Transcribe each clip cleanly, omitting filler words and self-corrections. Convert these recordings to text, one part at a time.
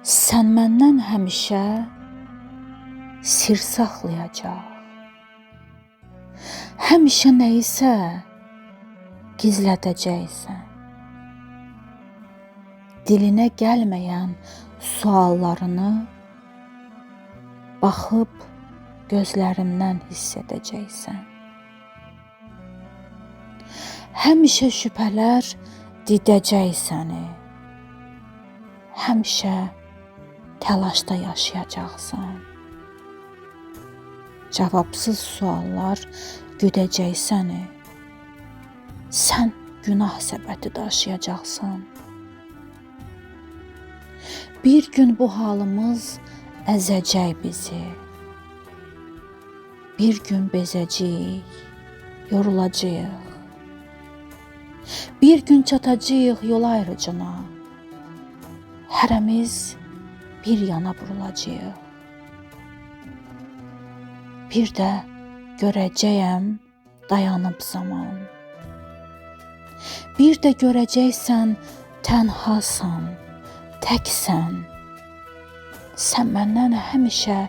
Sən məndən həmişə sir saxlayacaq, həmişə nəyisə gizlədəcəksən. Dilinə gəlməyən suallarını baxıb gözlərindən hiss edəcəksən. Həmişə şübhələr didəcək səni, həmişə təlaşda yaşayacaqsan. Cavabsız suallar güdəcək səni, sən günah səbəti daşıyacaqsan. Bir gün bu halımız əzəcək bizi, bir gün bezəcəyik, yorulacağıq. Bir gün çatacağıq yol ayrıcına, hərəmiz bir yana burulacağıq. Bir də görəcəyəm dayanıb zaman. Bir də görəcəksən tənhasan, təksən. Sən məndən həmişə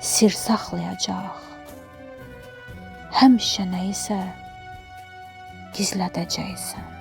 sir saxlayacaq, həmişə nəyisə gizlədəcəksən.